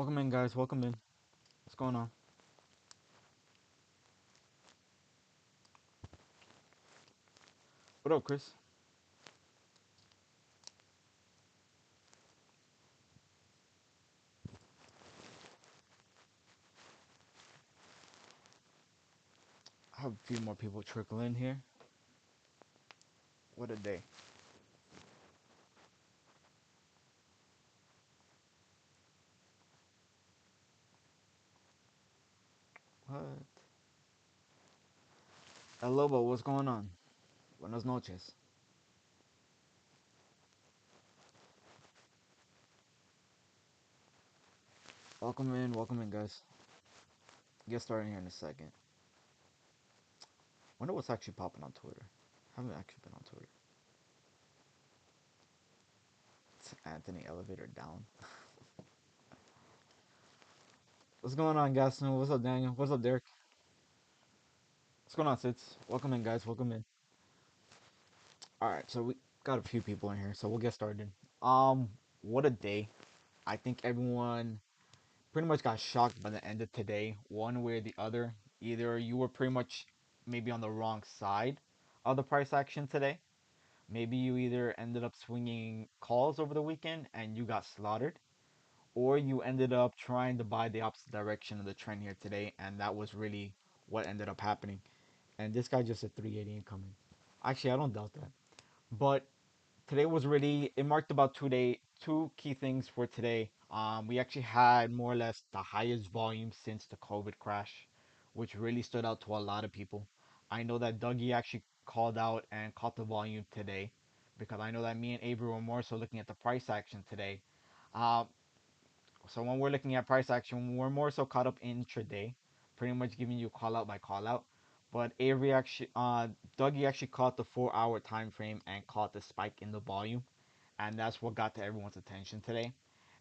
Welcome in, guys. Welcome in. What's going on? What up, Chris? I have a few more people trickle in here. What a day. What? El Lobo, what's going on? Buenas noches. Welcome in, guys. Get started here in a second. Wonder what's actually popping on Twitter. Haven't actually been on Twitter. It's Anthony Elevator down. What's going on, Gaston? What's up, Daniel? What's up, Derek? What's going on, Sits? Welcome in, guys. Welcome in. All right, so we got a few people in here, so we'll get started. Um, what a day. I think everyone pretty much got shocked by the end of today, one way or the other. Either you were pretty much maybe on the wrong side of the price action today. Maybe you either ended up swinging calls over the weekend and you got slaughtered, or you ended up trying to buy the opposite direction of the trend here today, and that was really what ended up happening. And this guy just said 380 incoming. Actually, I don't doubt that. But today was really it marked about two key things for today. We actually had more or less the highest volume since the COVID crash, which really stood out to a lot of people. I know that Dougie actually called out and caught the volume today, because I know that me and Avery were more so looking at the price action today. Uh, so when we're looking at price action, we're more so caught up intraday, pretty much giving you call out by call out. But Dougie actually caught the 4 hour time frame and caught the spike in the volume, and that's what got to everyone's attention today.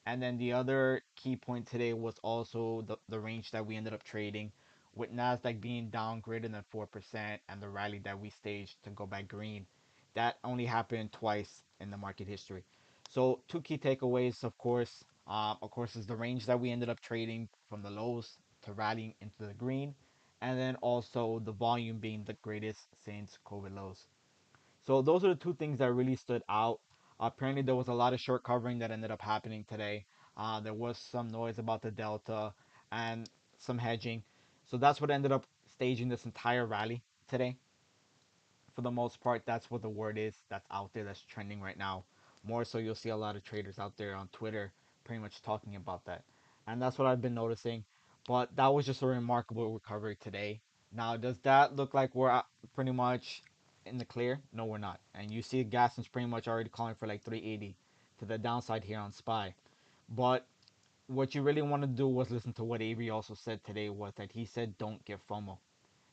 And then the other key point today was also the range that we ended up trading, with Nasdaq being down greater than 4% and the rally that we staged to go back green. That only happened twice in the market history. So two key takeaways, of course, is the range that we ended up trading from the lows to rallying into the green, and then also the volume being the greatest since COVID lows. So those are the two things that really stood out. Apparently, there was a lot of short covering that ended up happening today. There was some noise about the delta and some hedging. So that's what ended up staging this entire rally today. For the most part, that's what the word is that's out there that's trending right now. More so, you'll see a lot of traders out there on Twitter pretty much talking about that. And that's what I've been noticing. But that was just a remarkable recovery today. Now, does that look like we're pretty much in the clear? No, we're not. And you see Gaston's pretty much already calling for like 380 to the downside here on SPY. But what you really want to do was listen to what Avery also said today, was that he said don't get FOMO.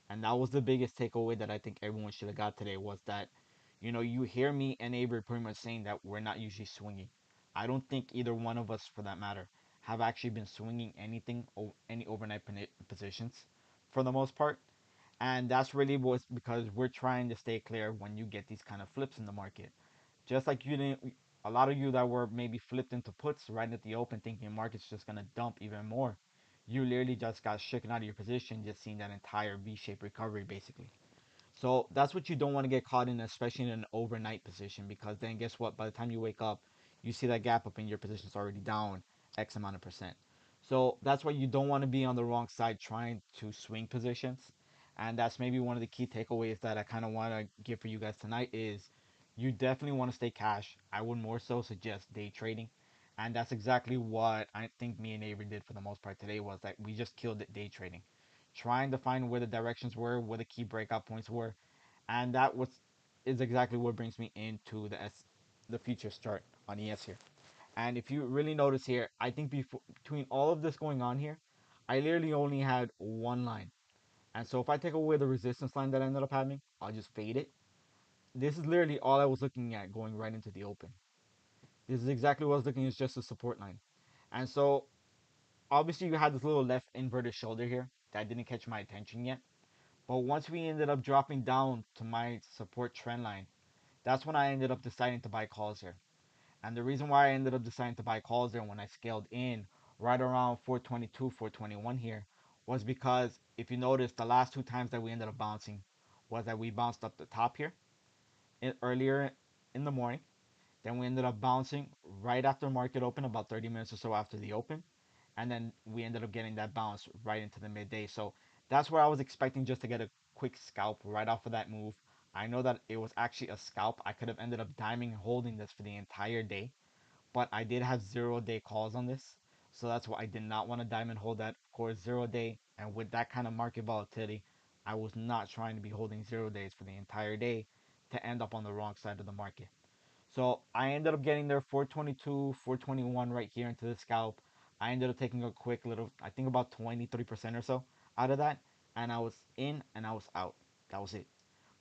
And that was the biggest takeaway that I think everyone should have got today, was that, you hear me and Avery pretty much saying that we're not usually swinging. I don't think either one of us, for that matter, have actually been swinging any overnight positions for the most part. And that's really was because we're trying to stay clear when you get these kind of flips in the market. Just like you didn't, a lot of you that were maybe flipped into puts right at the open, thinking the market's just gonna dump even more. You literally just got shaken out of your position, just seeing that entire V-shaped recovery, basically. So that's what you don't want to get caught in, especially in an overnight position, because then guess what? By the time you wake up, you see that gap up and your position's already down X amount of percent. So that's why you don't want to be on the wrong side trying to swing positions. And that's maybe one of the key takeaways that I kind of want to give for you guys tonight is you definitely want to stay cash. I would more so suggest day trading. And that's exactly what I think me and Avery did for the most part today, was that we just killed it day trading, trying to find where the directions were, where the key breakout points were, and that was is exactly what brings me into the futures chart on ES here. And if you really notice here, I think between all of this going on here, I literally only had one line. And so if I take away the resistance line that I ended up having, I'll just fade it. This is literally all I was looking at going right into the open. This is exactly what I was looking at, is just a support line. And so obviously you had this little left inverted shoulder here that didn't catch my attention yet. But once we ended up dropping down to my support trend line, that's when I ended up deciding to buy calls here. And the reason why I ended up deciding to buy calls there when I scaled in right around 422, 421 here was because if you notice, the last two times that we ended up bouncing was that we bounced up the top here earlier in the morning. Then we ended up bouncing right after market open, about 30 minutes or so after the open. And then we ended up getting that bounce right into the midday. So that's where I was expecting just to get a quick scalp right off of that move. I know that it was actually a scalp. I could have ended up diming holding this for the entire day, but I did have 0 day calls on this. So that's why I did not want to diamond hold that. Of course, 0 day. And with that kind of market volatility, I was not trying to be holding 0 days for the entire day to end up on the wrong side of the market. So I ended up getting there 422, 421 right here into the scalp. I ended up taking a quick little, I think about 23% or so out of that. And I was in and I was out. That was it.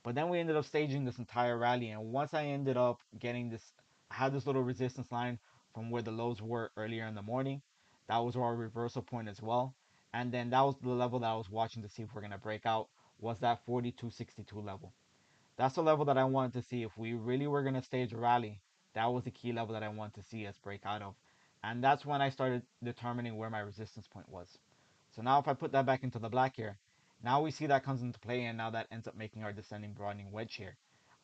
But then we ended up staging this entire rally. And once I ended up getting this, I had this little resistance line from where the lows were earlier in the morning. That was our reversal point as well. And then that was the level that I was watching to see if we're going to break out, was that 42.62 level. That's the level that I wanted to see. If we really were going to stage a rally, that was the key level that I wanted to see us break out of. And that's when I started determining where my resistance point was. So now if I put that back into the black here, now we see that comes into play, and now that ends up making our descending broadening wedge here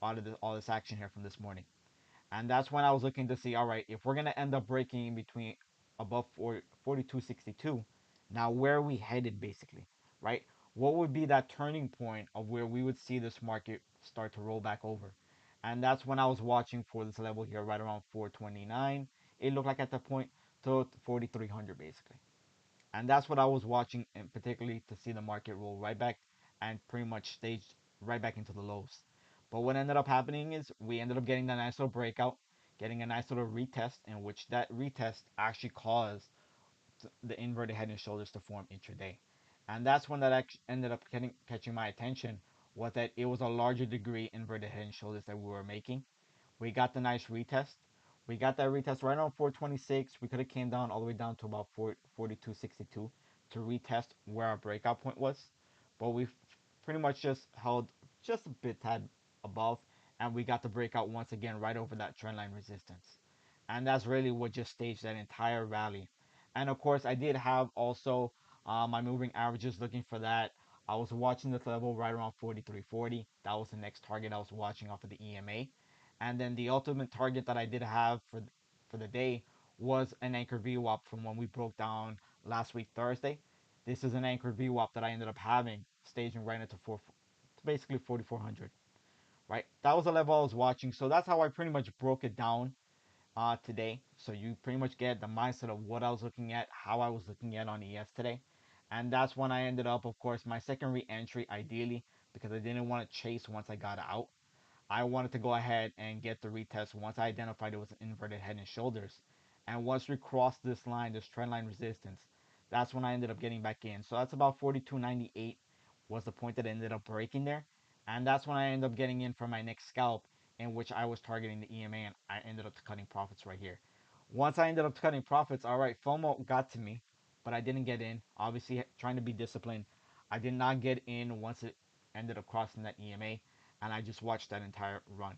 out of all this action here from this morning. And that's when I was looking to see, all right, if we're going to end up breaking in between above 42.62, now where are we headed basically, right? What would be that turning point of where we would see this market start to roll back over? And that's when I was watching for this level here right around 429. It looked like at that point to 4,300 basically. And that's what I was watching, and particularly to see the market roll right back and pretty much staged right back into the lows. But what ended up happening is we ended up getting that nice little breakout, getting a nice little retest, in which that retest actually caused the inverted head and shoulders to form intraday. And that's when that ended up catching my attention, was that it was a larger degree inverted head and shoulders that we were making. We got the nice retest. We got that retest right on 426. We could have came down all the way down to about 42.62 to retest where our breakout point was. But we pretty much just held just a bit tad above, and we got the breakout once again right over that trendline resistance. And that's really what just staged that entire rally. And of course, I did have also my moving averages looking for that. I was watching this level right around 43.40. That was the next target I was watching off of the EMA. And then the ultimate target that I did have for the day was an anchor VWAP from when we broke down last week Thursday. This is an anchor VWAP that I ended up having staging right into basically 4,400. Right, that was the level I was watching. So that's how I pretty much broke it down today. So you pretty much get the mindset of what I was looking at, how I was looking at on ES today. And that's when I ended up, of course, my second re-entry ideally, because I didn't want to chase once I got out. I wanted to go ahead and get the retest once I identified it was an inverted head and shoulders. And once we crossed this line, this trend line resistance, that's when I ended up getting back in. So that's about 42.98 was the point that ended up breaking there. And that's when I ended up getting in for my next scalp, in which I was targeting the EMA, and I ended up cutting profits right here. Once I ended up cutting profits, all right, FOMO got to me, but I didn't get in. Obviously, trying to be disciplined. I did not get in once it ended up crossing that EMA, and I just watched that entire run.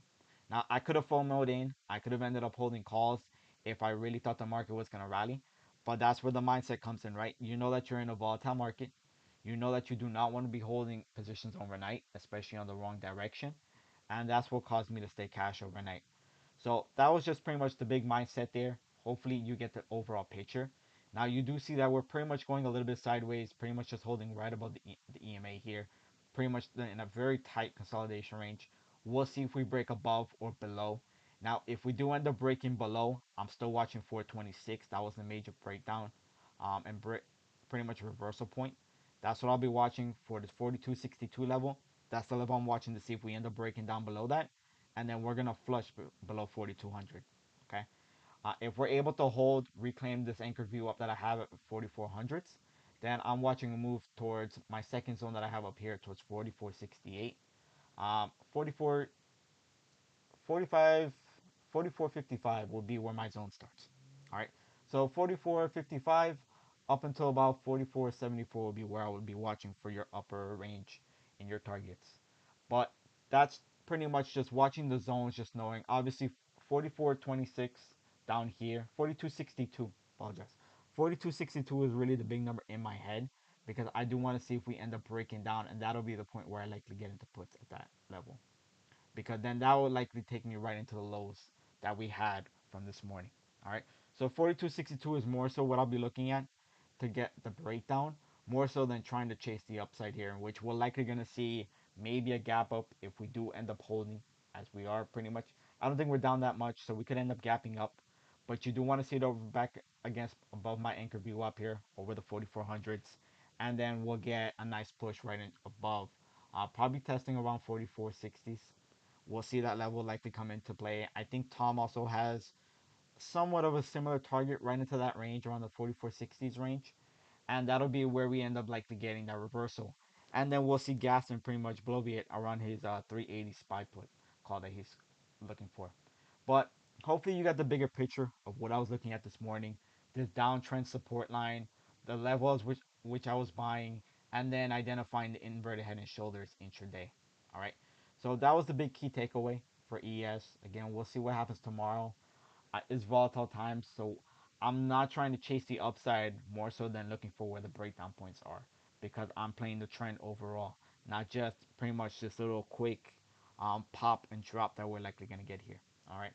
Now, I could have FOMO'd in. I could have ended up holding calls if I really thought the market was going to rally. But that's where the mindset comes in, right? You know that you're in a volatile market. You know that you do not want to be holding positions overnight, especially on the wrong direction. And that's what caused me to stay cash overnight. So that was just pretty much the big mindset there. Hopefully you get the overall picture. Now you do see that we're pretty much going a little bit sideways, pretty much just holding right above the EMA here, pretty much in a very tight consolidation range. We'll see if we break above or below. Now if we do end up breaking below, I'm still watching 426. That was the major breakdown, and pretty much reversal point. That's what I'll be watching for this 42.62 level. That's the level I'm watching to see if we end up breaking down below that, and then we're gonna flush below 4,200. Okay. If we're able to hold, reclaim this anchor view up that I have at 4,400s, then I'm watching a move towards my second zone that I have up here towards 44.68. 44, 45, 44.55 will be where my zone starts. All right. So 44.55 up until about 44.74 will be where I would be watching for your upper range in your targets. But that's pretty much just watching the zones, just knowing. Obviously, 44.26 down here, 42.62. Apologize. 42.62 is really the big number in my head because I do want to see if we end up breaking down, and that'll be the point where I likely get into puts at that level because then that will likely take me right into the lows that we had from this morning. All right. So 42.62 is more so what I'll be looking at to get the breakdown, more so than trying to chase the upside here, in which we're likely going to see maybe a gap up if we do end up holding, as we are pretty much. I don't think we're down that much, so we could end up gapping up. But you do want to see it over back against above my anchor view up here over the 4400s, and then we'll get a nice push right in above, probably testing around 44.60s. We'll see that level likely come into play. I think Tom also has somewhat of a similar target right into that range around the 44.60s range, and that'll be where we end up likely getting that reversal. And then we'll see Gaston pretty much blow it around his 380 spy put call that he's looking for. But hopefully you got the bigger picture of what I was looking at this morning. This downtrend support line, the levels which I was buying, and then identifying the inverted head and shoulders intraday. All right. So that was the big key takeaway for ES. Again, we'll see what happens tomorrow. It's volatile times, so I'm not trying to chase the upside more so than looking for where the breakdown points are because I'm playing the trend overall, not just pretty much this little quick pop and drop that we're likely going to get here. All right.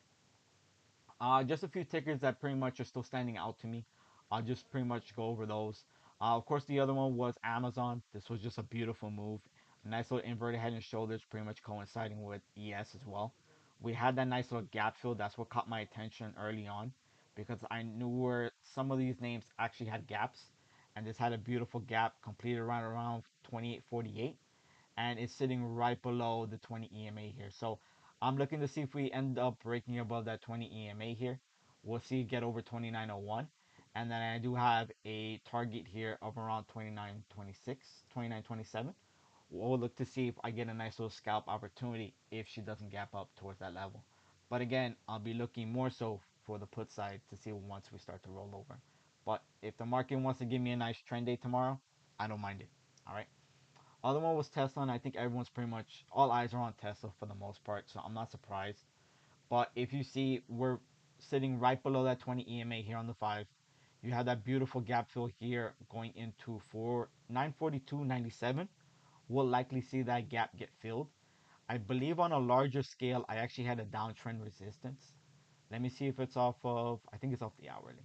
Just a few tickers that pretty much are still standing out to me. I'll just pretty much go over those. Of course, the other one was Amazon. This was just a beautiful move. A nice little inverted head and shoulders, pretty much coinciding with ES as well. We had that nice little gap fill. That's what caught my attention early on because I knew where some of these names actually had gaps. And this had a beautiful gap completed around 28.48, and it's sitting right below the 20 EMA here. So I'm looking to see if we end up breaking above that 20 EMA here. We'll see it get over 29.01. And then I do have a target here of around 29.26, 29.27. We'll look to see if I get a nice little scalp opportunity if she doesn't gap up towards that level. But again, I'll be looking more so for the put side to see once we start to roll over. But if the market wants to give me a nice trend day tomorrow, I don't mind it. All right. Other one was Tesla, and I think everyone's pretty much all eyes are on Tesla for the most part, so I'm not surprised. But if you see, we're sitting right below that 20 EMA here on the 5. You have that beautiful gap fill here going into 942.97. We'll likely see that gap get filled. I believe on a larger scale, I actually had a downtrend resistance. Let me see if it's off of, I think it's off the hourly.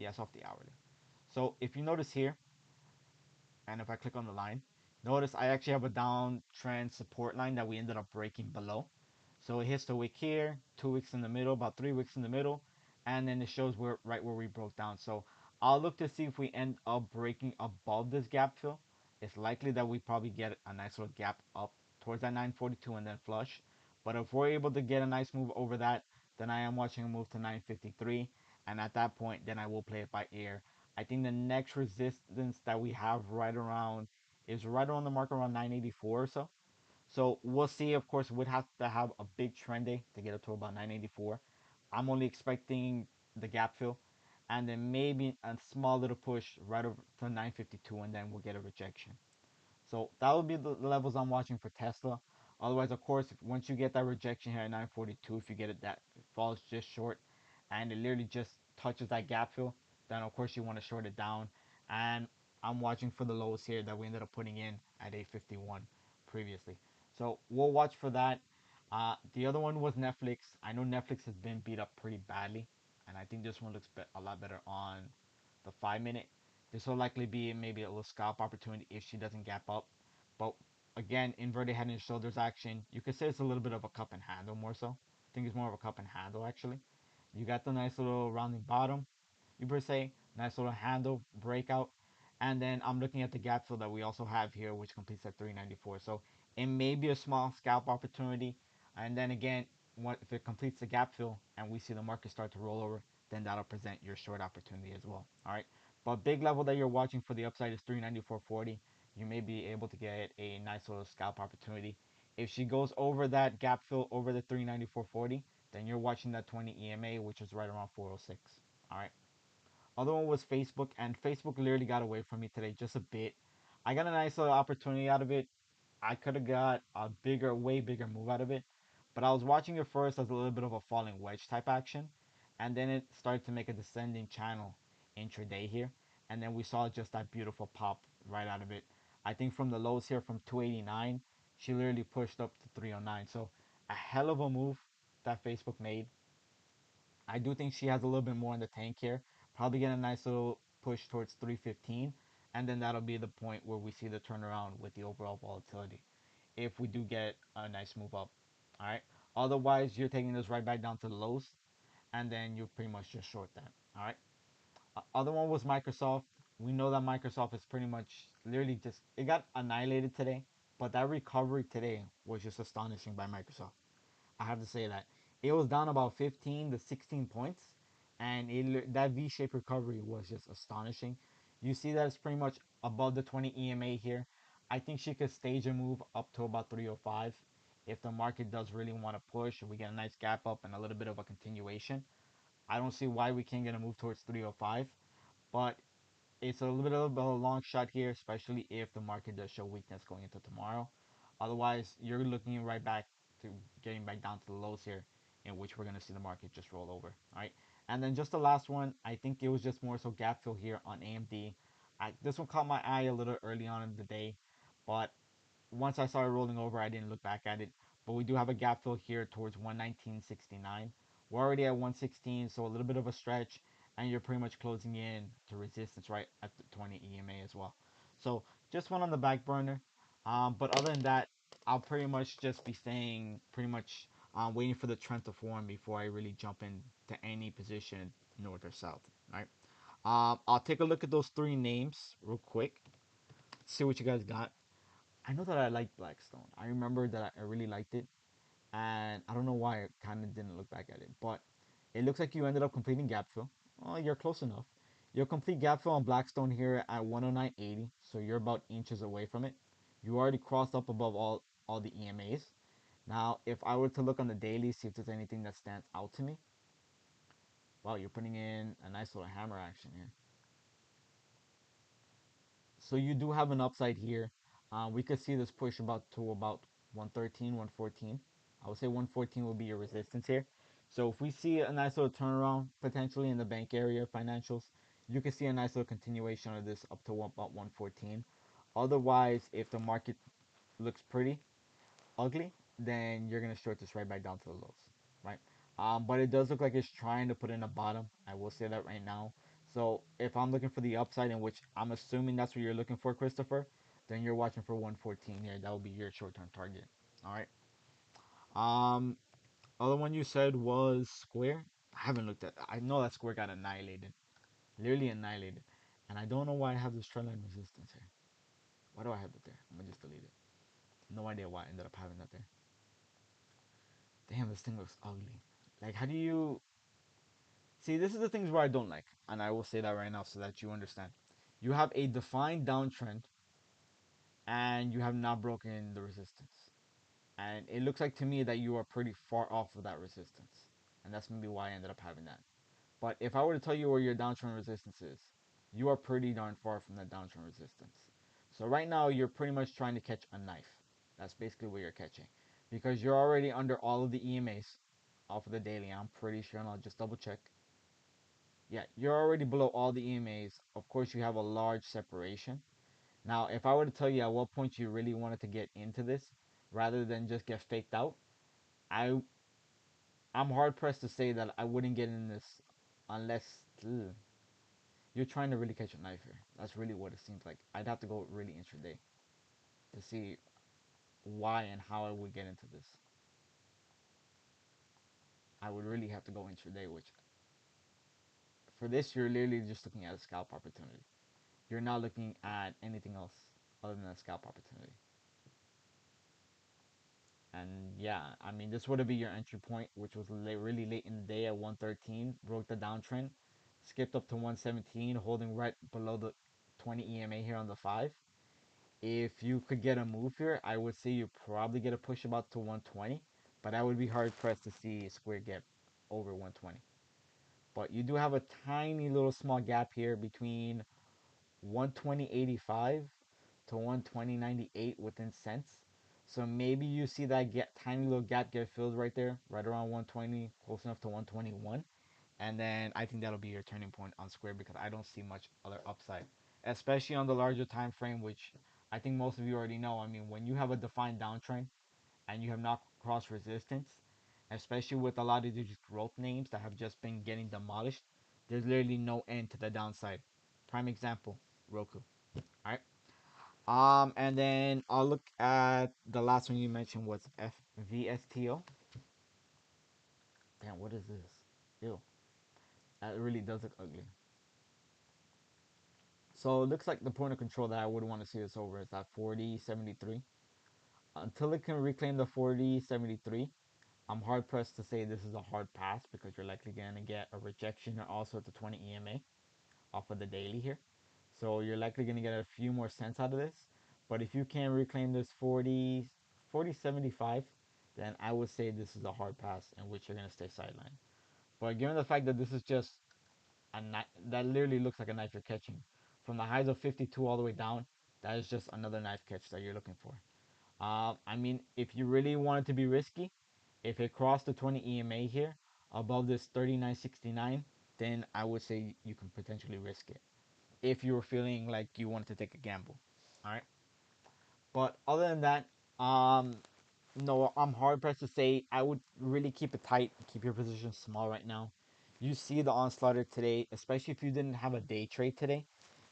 Yes, off the hourly. So if you notice here, and if I click on the line, notice I actually have a downtrend support line that we ended up breaking below. So it hits the wick here, 2 weeks in the middle, about 3 weeks in the middle, and then it shows where right where we broke down. So I'll look to see if we end up breaking above this gap fill. It's likely that we probably get a nice little gap up towards that 942 and then flush. But if we're able to get a nice move over that, then I am watching a move to 953, and at that point, then I will play it by ear. I think the next resistance that we have right around is right around the mark around 984 or so. So we'll see. Of course, we'd have to have a big trend day to get up to about 984. I'm only expecting the gap fill, and then maybe a small little push right over to 952, and then we'll get a rejection. So that would be the levels I'm watching for Tesla. Otherwise, of course, once you get that rejection here at 942, if you get it that falls just short, and it literally just touches that gap fill, then of course you want to short it down. And I'm watching for the lows here that we ended up putting in at 851 previously. So we'll watch for that. The other one was Netflix. I know Netflix has been beat up pretty badly, and I think this one looks a lot better on the 5 minute. This will likely be maybe a little scalp opportunity if she doesn't gap up. But again, inverted head and shoulders action. You could say it's a little bit of a cup and handle more so. I think it's more of a cup and handle actually. You got the nice little rounding bottom, you per se, nice little handle breakout. And then I'm looking at the gap fill that we also have here, which completes at 394. So it may be a small scalp opportunity. And then again, if it completes the gap fill and we see the market start to roll over, then that'll present your short opportunity as well. All right. But big level that you're watching for the upside is 394.40. You may be able to get a nice little scalp opportunity. If she goes over that gap fill over the 394.40, then you're watching that 20 EMA, which is right around 406. All right. Other one was Facebook, and Facebook literally got away from me today just a bit. I got a nice little opportunity out of it. I could have got a bigger, way bigger move out of it, but I was watching it first as a little bit of a falling wedge type action, and then it started to make a descending channel intraday here, and then we saw just that beautiful pop right out of it. I think from the lows here from 289, she literally pushed up to 309. So a hell of a move that Facebook made. I do think she has a little bit more in the tank here. Probably get a nice little push towards 315, and then that'll be the point where we see the turnaround with the overall volatility. If we do get a nice move up, all right. Otherwise, you're taking this right back down to the lows, and then you pretty much just short that. All right. Other one was Microsoft. We know that Microsoft is pretty much literally just it got annihilated today, but that recovery today was just astonishing by Microsoft. I have to say that it was down about 15 to 16 points, and that V-shaped recovery was just astonishing. You see that it's pretty much above the 20 EMA here. I think she could stage a move up to about 305 if the market does really want to push. If we get a nice gap up and a little bit of a continuation, I don't see why we can't get a move towards 305, but it's a little bit of a long shot here, especially if the market does show weakness going into tomorrow. Otherwise, you're looking right back to getting back down to the lows here, in which we're going to see the market just roll over. All right. And then just the last one, I think it was just more so gap fill here on AMD. This one caught my eye a little early on in the day, but once I started rolling over, I didn't look back at it. But we do have a gap fill here towards 119.69. We're already at 116, so a little bit of a stretch, and you're pretty much closing in to resistance right at the 20 EMA as well. So just one on the back burner. But other than that, I'll pretty much just be staying pretty much waiting for the trend to form before I really jump into any position north or south. Right. I'll take a look at those three names real quick. See what you guys got. I know that I liked Blackstone. I remember that I really liked it, and I don't know why I kind of didn't look back at it. But it looks like you ended up completing gap fill. Oh, you're close enough. You'll complete gap fill on Blackstone here at 109.80, so you're about inches away from it. You already crossed up above all the EMAs. Now, if I were to look on the daily, see if there's anything that stands out to me. Wow, you're putting in a nice little hammer action here. So you do have an upside here. We could see this push about 113, 114. I would say 114 will be your resistance here. So if we see a nice little turnaround potentially in the bank area financials, you can see a nice little continuation of this up to about 114. Otherwise, if the market looks pretty ugly, then you're gonna short this right back down to the lows, right? But it does look like it's trying to put in a bottom. I will say that right now. So if I'm looking for the upside, in which I'm assuming that's what you're looking for, Christopher, then you're watching for 114 here. That will be your short-term target. All right. Um, other one you said was Square. I haven't looked at. I know that Square got annihilated, literally annihilated, and I don't know why I have this trendline resistance here. Why do I have it there? I'm gonna just delete it. No idea why I ended up having that there. Damn, this thing looks ugly. Like, how do you see? This is the things where I don't like, and I will say that right now so that you understand. You have a defined downtrend, and you have not broken the resistance, and it looks like to me that you are pretty far off of that resistance, and that's maybe why I ended up having that. But if I were to tell you where your downtrend resistance is, you are pretty darn far from that downtrend resistance. So right now, you're pretty much trying to catch a knife. That's basically what you're catching, because you're already under all of the EMAs off of the daily. I'm pretty sure, and I'll just double check. Yeah, you're already below all the EMAs. Of course, you have a large separation. Now, if I were to tell you at what point you really wanted to get into this, rather than just get faked out, I I'm hard pressed to say that I wouldn't get in this unless you're trying to really catch a knife here. That's really what it seems like. I'd have to go really intraday to see why and how I would get into this. I would really have to go intraday, which for this you're literally just looking at a scalp opportunity. You're not looking at anything else other than a scalp opportunity. And yeah, I mean, this would have been your entry point, which was really late in the day at 113, broke the downtrend, skipped up to 117, holding right below the 20 EMA here on the 5. If you could get a move here, I would say you probably get a push about to 120, but I would be hard pressed to see Square get over 120. But you do have a tiny little small gap here between 120.85 to 120.98 within cents. So maybe you see that tiny little gap get filled right there, right around 120, close enough to 121. And then I think that'll be your turning point on Square because I don't see much other upside, especially on the larger time frame, which I think most of you already know. I mean, when you have a defined downtrend and you have not crossed resistance, especially with a lot of these growth names that have just been getting demolished, there's literally no end to the downside. Prime example, Roku. All right. And then I'll look at the last one you mentioned was FVSTO. Damn, what is this? Ew, that really does look ugly. So it looks like the point of control that I would want to see this over is at 40.73. Until it can reclaim the 40.73, I'm hard pressed to say this is a hard pass because you're likely going to get a rejection also at the 20 EMA off of the daily here. So you're likely going to get a few more cents out of this. But if you can't reclaim this 40.75, then I would say this is a hard pass in which you're going to stay sidelined. But given the fact that this is just that literally looks like a knife you're catching. From the highs of 52 all the way down, that is just another knife catch that you're looking for. I mean, if you really wanted to be risky, if it crossed the 20 EMA here above this 39.69, then I would say you can potentially risk it if you were feeling like you wanted to take a gamble. All right. But other than that, um, no, I'm hard pressed to say I would really keep it tight, keep your position small right now. You see the onslaughter today, especially if you didn't have a day trade today.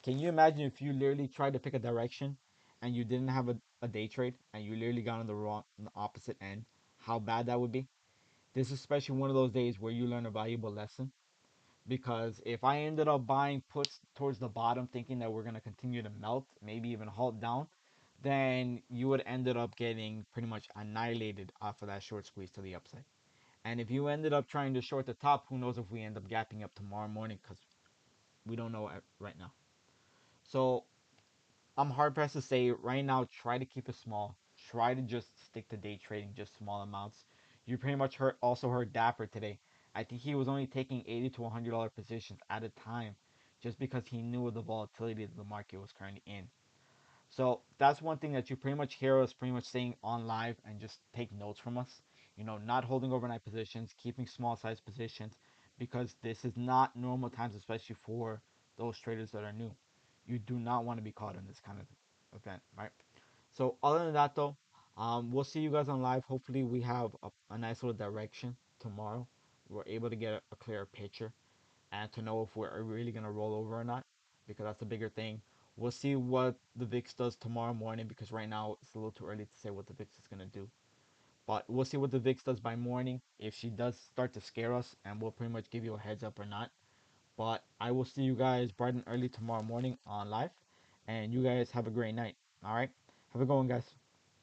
Can you imagine if you literally tried to pick a direction and you didn't have a day trade and you literally got on the opposite end? How bad that would be? This is especially one of those days where you learn a valuable lesson because if I ended up buying puts towards the bottom thinking that we're going to continue to melt, maybe even halt down, then you would ended up getting pretty much annihilated off of that short squeeze to the upside. And if you ended up trying to short the top, who knows if we end up gapping up tomorrow morning because we don't know right now. So I'm hard pressed to say right now, try to keep it small. Try to just stick to day trading, just small amounts. You pretty much also heard Dapper today. I think he was only taking 80 to $100 positions at a time just because he knew of the volatility that the market was currently in. So that's one thing that you pretty much hear us pretty much saying on live and just take notes from us. You know, not holding overnight positions, keeping small size positions because this is not normal times, especially for those traders that are new. You do not want to be caught in this kind of event, right? So other than that though, we'll see you guys on live. Hopefully we have a nice little direction tomorrow. We're able to get a clearer picture and to know if we're really going to roll over or not, because that's the bigger thing. We'll see what the VIX does tomorrow morning because right now it's a little too early to say what the VIX is going to do. But we'll see what the VIX does by morning. If she does start to scare us, and we'll pretty much give you a heads up or not. But I will see you guys bright and early tomorrow morning on live. And you guys have a great night. All right? Have a good one, guys.